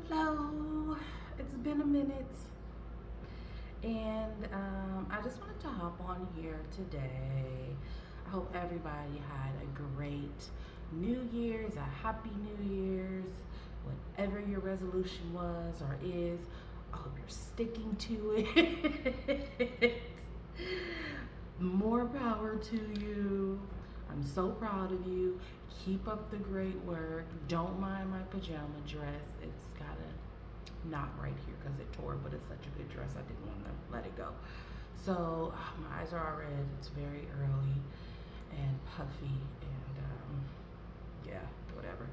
Hello, it's been a minute, and I just wanted to hop on here today. I hope everybody had a great New Year's, a happy New Year's, whatever your resolution was or is. I hope you're sticking to it. More power to you. I'm so proud of you. Keep up the great work. Don't mind my pajama dress. It's got a knot right here because it tore, but it's such a good dress. I didn't want to let it go. So my eyes are all red. It's very early and puffy, and yeah, whatever.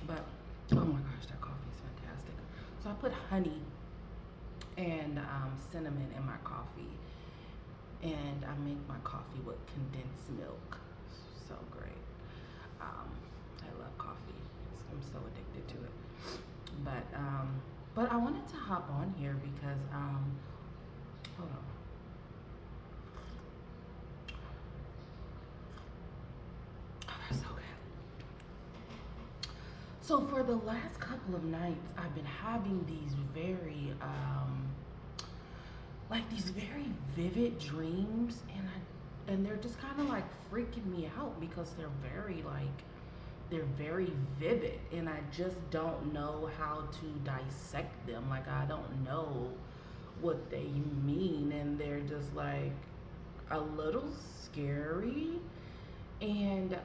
But oh my gosh, that coffee is fantastic. So I put honey and cinnamon in my coffee, and I make my coffee with condensed milk. So great. I love coffee. I'm so addicted to it. But I wanted to hop on here because hold on. Oh, they're so good. So for the last couple of nights, I've been having these these very vivid dreams, and they're just kind of like freaking me out because they're very vivid, and I just don't know how to dissect them. Like, I don't know what they mean, and they're just like a little scary, and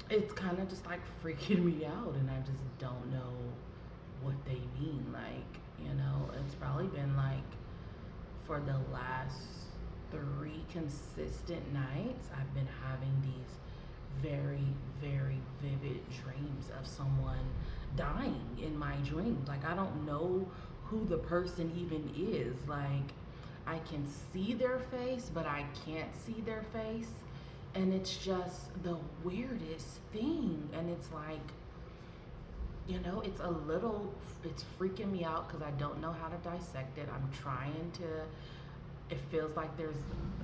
it's kind of just like freaking me out, and I just don't know what they mean. Like, it's probably been like for the last three consistent nights, I've been having these very, very vivid dreams of someone dying in my dreams. Like, I don't know who the person even is. Like, I can see their face, but I can't see their face. And it's just the weirdest thing. And it's like, it's freaking me out because I don't know how to dissect it. I'm trying to, it feels like there's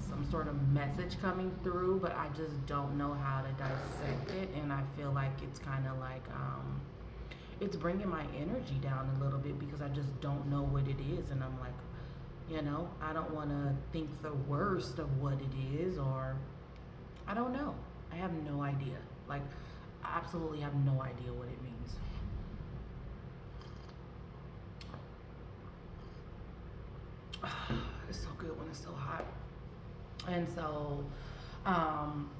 some sort of message coming through, but I just don't know how to dissect it. And I feel like it's kind of like, it's bringing my energy down a little bit because I just don't know what it is. And I'm like, I don't want to think the worst of what it is, or I don't know. I have no idea. Like, I absolutely have no idea what it means. It's so good when it's so hot. And so, um,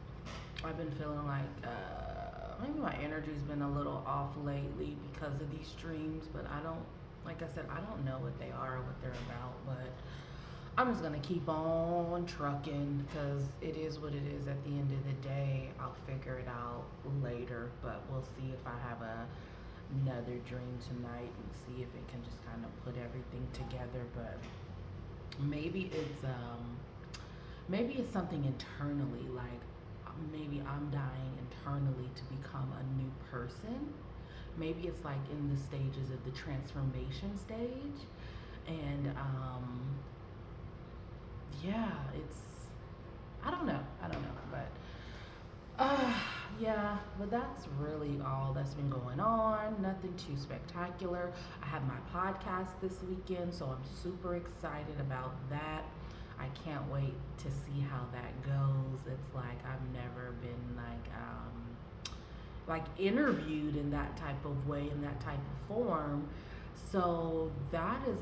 I've been feeling like maybe my energy's been a little off lately because of these dreams, but like I said, I don't know what they are or what they're about, but I'm just gonna keep on trucking because it is what it is. At the end of the day, I'll figure it out later, but we'll see if I have another dream tonight and see if it can just kind of put everything together. But maybe it's something internally, like maybe I'm dying internally to become a new person. Maybe it's like in the stages of the transformation stage, and yeah, it's I don't know, but uh, yeah, but that's really all that's been going on. Nothing too spectacular. I have my podcast this weekend, so I'm super excited about that. I can't wait to see how that goes. It's like I've never been like interviewed in that type of way, in that type of form. So that is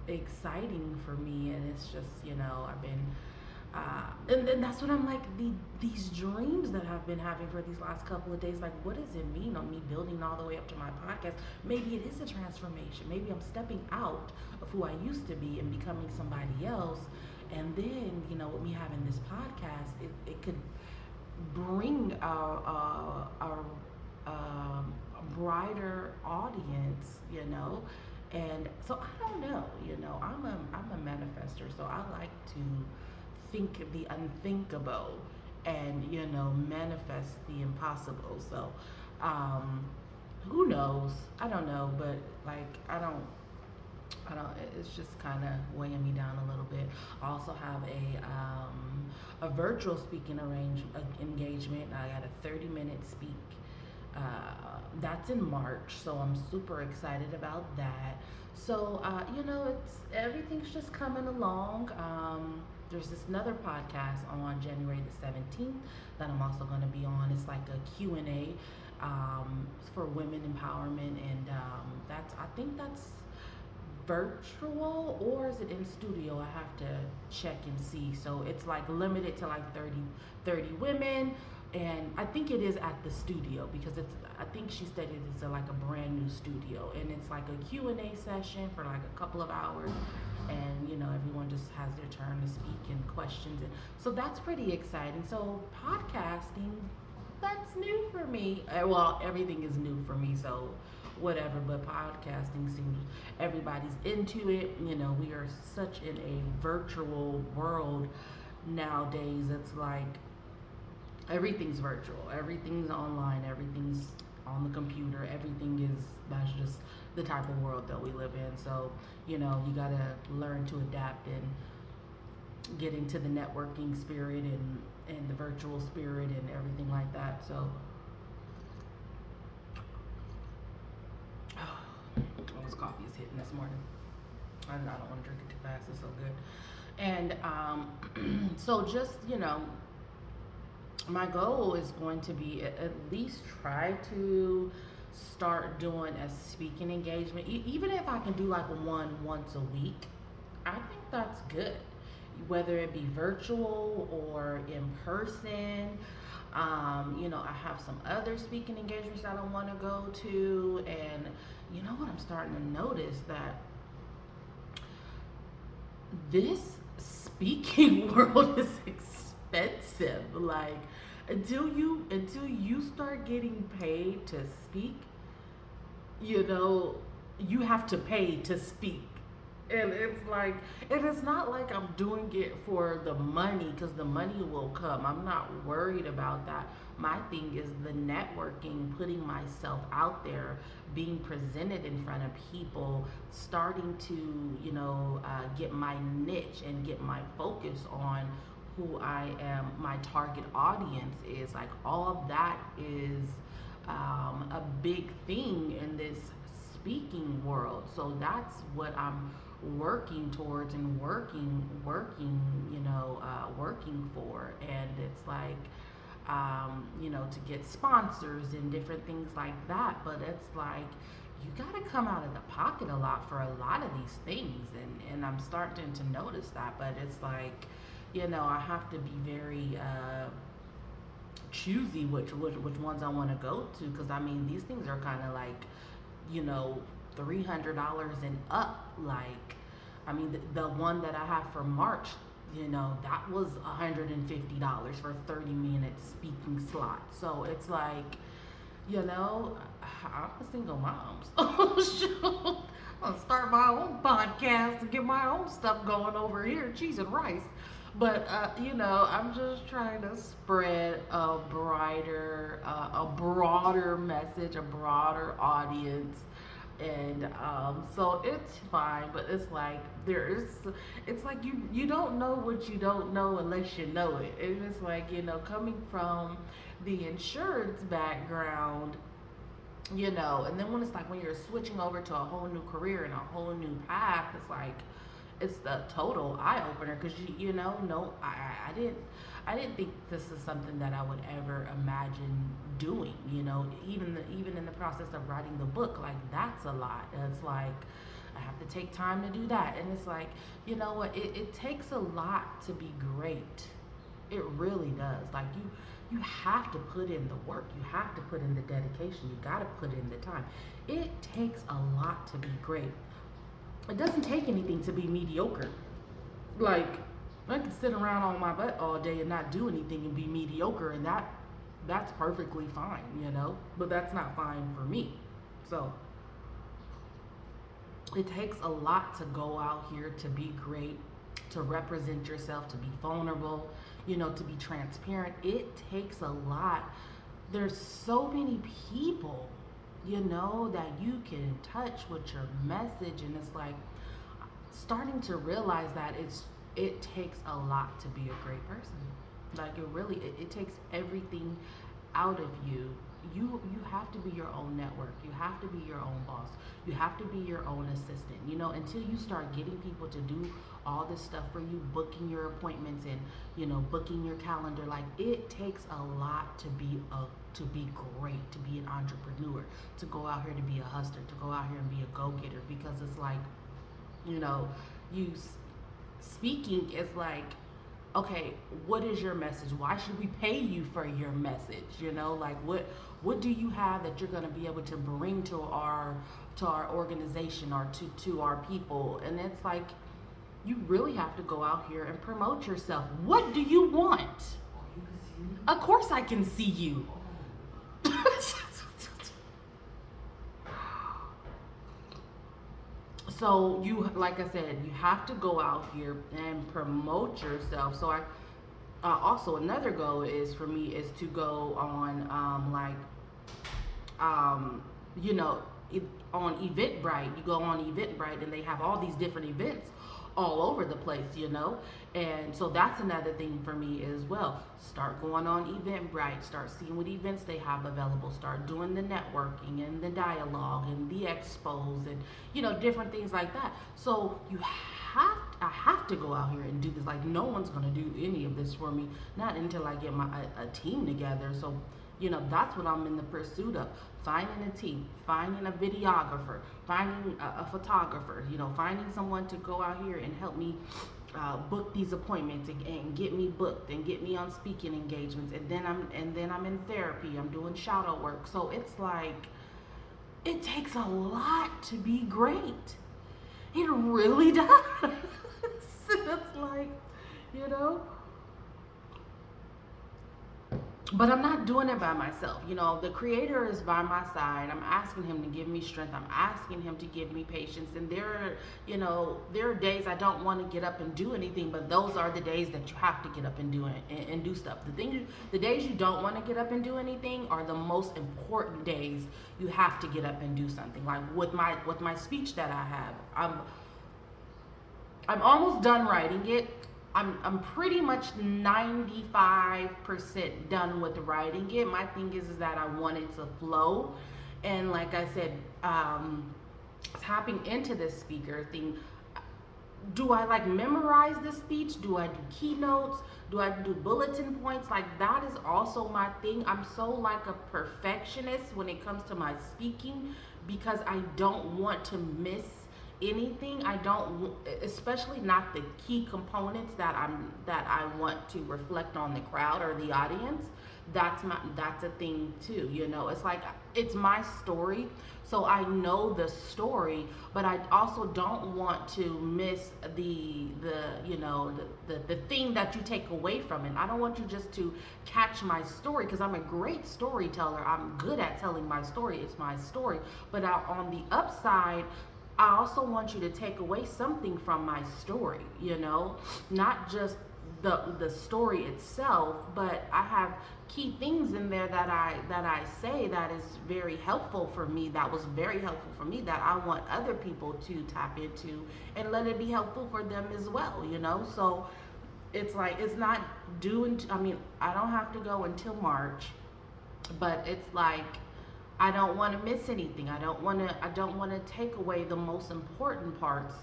exciting for me, and it's just, I've been and then that's what I'm like, these dreams that I've been having for these last couple of days, like, what does it mean on me building all the way up to my podcast? Maybe it is a transformation. Maybe I'm stepping out of who I used to be and becoming somebody else. And then, with me having this podcast, it could bring a brighter audience, and so I don't know, I'm a manifester, so I like to think the unthinkable and, manifest the impossible. So who knows? I don't know, but like I don't. It's just kind of weighing me down a little bit. I also have a virtual speaking engagement engagement. I got a 30-minute speak. That's in March, so I'm super excited about that. So, it's everything's just coming along. There's this another podcast on January the 17th that I'm also going to be on. It's like a Q&A for women empowerment, and I think that's virtual, or is it in studio? I have to check and see. So it's like limited to like 30 women, and I think it is at the studio because I think she stated it's like a brand new studio, and it's like a Q&A session for like a couple of hours, and everyone just has their turn to speak and questions, and so that's pretty exciting. So podcasting, that's new for me. Well, everything is new for me, so whatever, but podcasting seems everybody's into it. We are such in a virtual world nowadays. It's like everything's virtual, everything's online, everything's on the computer, that's just the type of world that we live in. So, you gotta learn to adapt and get into the networking spirit and the virtual spirit and everything like that. So all this coffee is hitting this morning. I don't want to drink it too fast. It's so good. And so just, my goal is going to be at least try to start doing a speaking engagement. Even if I can do like one once a week, I think that's good. Whether it be virtual or in person. I have some other speaking engagements that I want to go to, and you know what I'm starting to notice, that this speaking world is expensive. Like until you start getting paid to speak, you have to pay to speak. And it's like, and it's not like I'm doing it for the money, because the money will come. I'm not worried about that. My thing is the networking, putting myself out there, being presented in front of people, starting to, get my niche and get my focus on who I am, my target audience is. Like, all of that is a big thing in this speaking world. So that's what I'm working towards and working for. And it's like, to get sponsors and different things like that. But it's like, you got to come out of the pocket a lot for a lot of these things. And I'm starting to notice that. But it's like, I have to be very choosy which ones I want to go to, because I mean, these things are kind of like, $300 and up. Like, I mean, the one that I have for March, that was $150 for a 30-minute speaking slot. So it's like, I'm a single mom. So shoot, I'm gonna start my own podcast and get my own stuff going over here, cheese and rice. But I'm just trying to spread a broader message, a broader audience, and so it's fine. But it's like it's like you don't know what you don't know unless you know it. And it's like, coming from the insurance background, and then when it's like when you're switching over to a whole new career and a whole new path, it's like it's the total eye opener, because no, I didn't think this is something that I would ever imagine doing. Even in the process of writing the book, like, that's a lot. It's like I have to take time to do that, and it's like, what, it takes a lot to be great. It really does. Like, you have to put in the work. You have to put in the dedication. You got to put in the time. It takes a lot to be great. It doesn't take anything to be mediocre. Like, I can sit around on my butt all day and not do anything and be mediocre, and that's perfectly fine, but that's not fine for me. So it takes a lot to go out here to be great, to represent yourself, to be vulnerable, to be transparent. It takes a lot. There's so many people, that you can touch with your message, and it's like starting to realize that it takes a lot to be a great person. Like it takes everything out of you. You have to be your own network. You have to be your own boss. You have to be your own assistant. Until you start getting people to do all this stuff for you, booking your appointments and booking your calendar. Like it takes a lot to be great, to be an entrepreneur, to go out here to be a hustler, to go out here and be a go getter. Because it's like you know you speaking is like, okay, what is your message? Why should we pay you for your message? Like what do you have that you're going to be able to bring to our organization or to our people? And it's like you really have to go out here and promote yourself. What do you want? Of course I can see you. So you, like I said, you have to go out here and promote yourself. So I also, another goal is for me is to go on um, you know, on Eventbrite. You go on Eventbrite and they have all these different events all over the place. And so that's another thing for me as well. Start going on Eventbrite, start seeing what events they have available, start doing the networking and the dialogue and the expos and different things like that. So I have to go out here and do this. Like no one's gonna do any of this for me, not until I get a team together. So that's what I'm in the pursuit of: finding a team, finding a videographer, finding a photographer, finding someone to go out here and help me book these appointments and get me booked and get me on speaking engagements. And then I'm in therapy. I'm doing shadow work. So it's like it takes a lot to be great. It really does. It's like, you know. But I'm not doing it by myself. The creator is by my side. I'm asking him to give me strength. I'm asking him to give me patience. And there are days I don't want to get up and do anything, but those are the days that you have to get up and do it and do stuff. The days you don't want to get up and do anything are the most important days. You have to get up and do something. Like with my speech that I have, I'm almost done writing it. I'm pretty much 95% done with writing it. My thing is that I want it to flow. And like I said, tapping into this speaker thing, do I like memorize the speech? Do I do keynotes? Do I do bulletin points? Like that is also my thing. I'm so like a perfectionist when it comes to my speaking because I don't want to miss anything. I don't, especially not the key components that I want to reflect on the crowd or the audience. That's a thing too. It's like it's my story, so I know the story, but I also don't want to miss the thing that you take away from it. I don't want you just to catch my story because I'm a great storyteller. I'm good at telling my story. It's my story. But on the upside, I also want you to take away something from my story, not just the story itself, but I have key things in there that I say that is very helpful for me, that was very helpful for me, that I want other people to tap into and let it be helpful for them as well, So it's like it's not due I don't have to go until March, but it's like I don't want to miss anything. I don't want to take away the most important parts.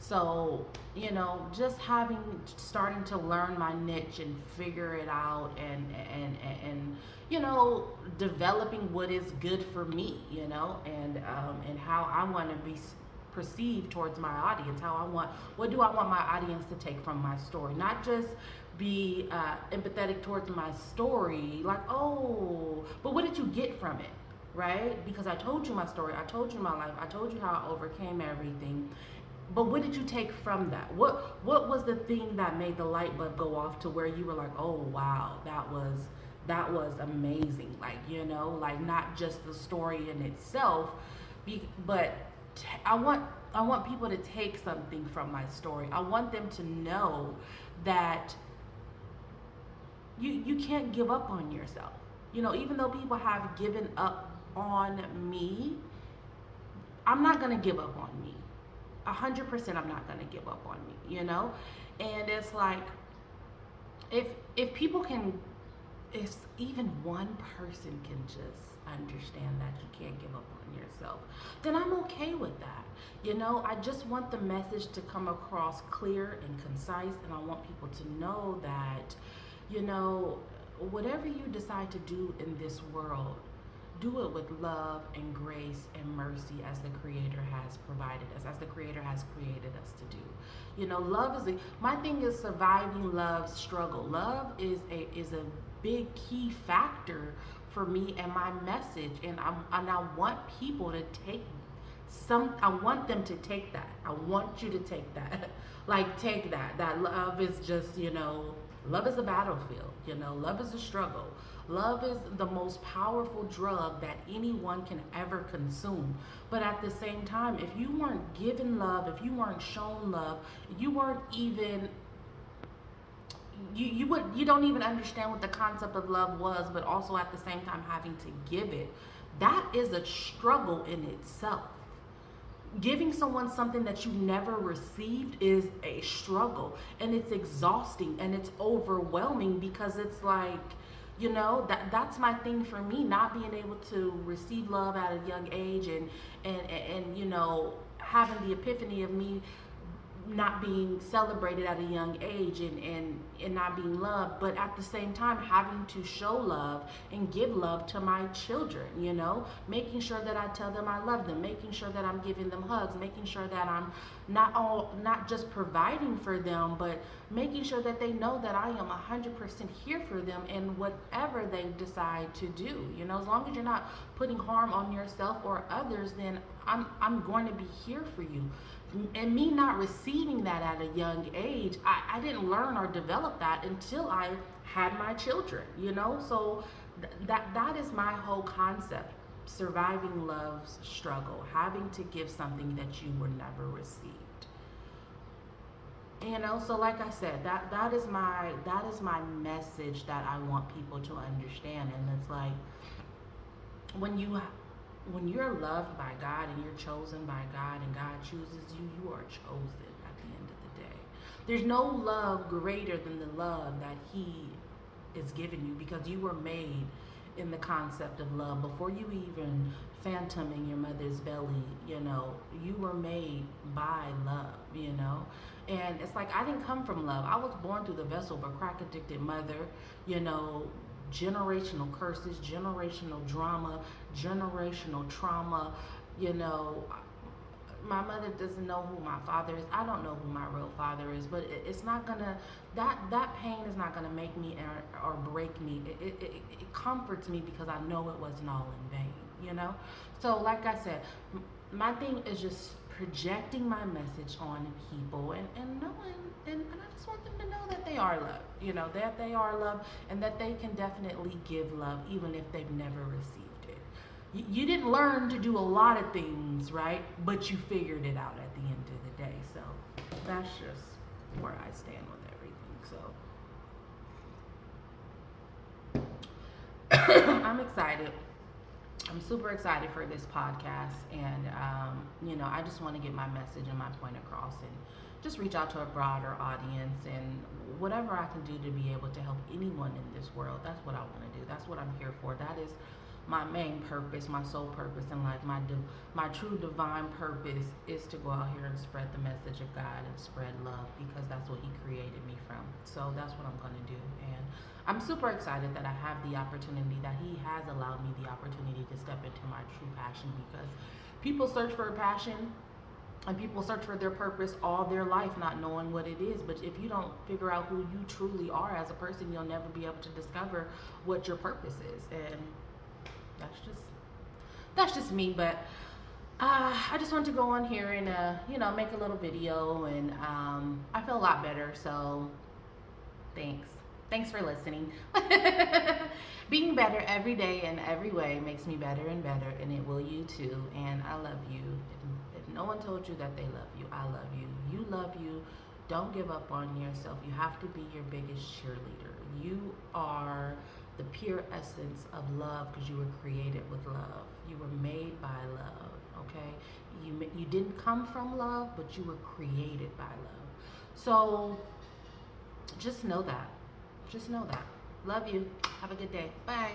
So, just starting to learn my niche and figure it out and developing what is good for me, and how I want to be perceived towards my audience. What do I want my audience to take from my story? Not just be empathetic towards my story, like, oh, but what did you get from it? Right? Because I told you my story, I told you my life, I told you how I overcame everything. But what did you take from that? What was the thing that made the light bulb go off to where you were like, oh wow, that was amazing. Like, like not just the story in itself, but I want people to take something from my story. I want them to know that you can't give up on yourself. Even though people have given up on me, I'm not gonna give up on me. 100% I'm not gonna give up on me, And it's like if if people can, if even one person can just understand that you can't give up on yourself, then I'm okay with that. I just want the message to come across clear and concise, and I want people to know that, you know, whatever you decide to do in this world, do it with love and grace and mercy as the Creator has provided us, as the Creator has created us to do. Love is my thing is surviving love's struggle. Love is a big key factor for me and my message, and I want people to take I want them to take that. I want you to take that. Like, take that. That love is just, love is a battlefield. Love is a struggle. Love is the most powerful drug that anyone can ever consume. But at the same time, if you weren't given love, if you weren't shown love, you weren't even you don't even understand what the concept of love was, but also at the same time having to give it. That is a struggle in itself. Giving someone something that you never received is a struggle, and it's exhausting and it's overwhelming, because it's like, that's my thing for me, not being able to receive love at a young age, and having the epiphany of me not being celebrated at a young age, and not being loved, but at the same time having to show love and give love to my children, making sure that I tell them I love them, making sure that I'm giving them hugs, making sure that I'm not just providing for them, but making sure that they know that I am 100% here for them in whatever they decide to do. As long as you're not putting harm on yourself or others, then I'm going to be here for you. And me not receiving that at a young age, I didn't learn or develop that until I had my children, so that is my whole concept: surviving love's struggle, having to give something that you were never received. So like I said, that is my message that I want people to understand. And it's like, when you're loved by God and you're chosen by God and God chooses you, you are chosen at the end of the day. There's no love greater than the love that He is giving you, because you were made in the concept of love. Before you even phantom in your mother's belly, you were made by love. And it's like, I didn't come from love. I was born through the vessel of a crack addicted mother, generational curses, generational drama, generational trauma. My mother doesn't know who my father is. I don't know who my real father is, but it's not gonna, that pain is not gonna make me or break me. It comforts me, because I know it wasn't all in vain. So like I said, my thing is just projecting my message on people, and knowing, and I just want them to know that they are loved, that they are loved, and that they can definitely give love even if they've never received it. You didn't learn to do a lot of things, right? But you figured it out at the end of the day. So that's just where I stand with everything. So I'm excited. I'm super excited for this podcast, and I just want to get my message and my point across, and just reach out to a broader audience, and whatever I can do to be able to help anyone in this world. That's what I want to do. That's what I'm here for. That is my main purpose, my sole purpose in life. My true divine purpose is to go out here and spread the message of God and spread love, because that's what He created me from. So that's what I'm going to do. And I'm super excited that I have the opportunity, that He has allowed me the opportunity to step into my true passion, because people search for a passion and people search for their purpose all their life, not knowing what it is. But if you don't figure out who you truly are as a person, you'll never be able to discover what your purpose is. And that's just me. But I just wanted to go on here and make a little video, and I feel a lot better. So thanks for listening. Being better every day in every way makes me better and better, and it will you too. And I love you. If no one told you that they love you, I love you. You love you. Don't give up on yourself. You have to be your biggest cheerleader. You are the pure essence of love, because you were created with love. You were made by love, okay? You didn't come from love, but you were created by love. So just know that. Just know that. Love you. Have a good day. Bye.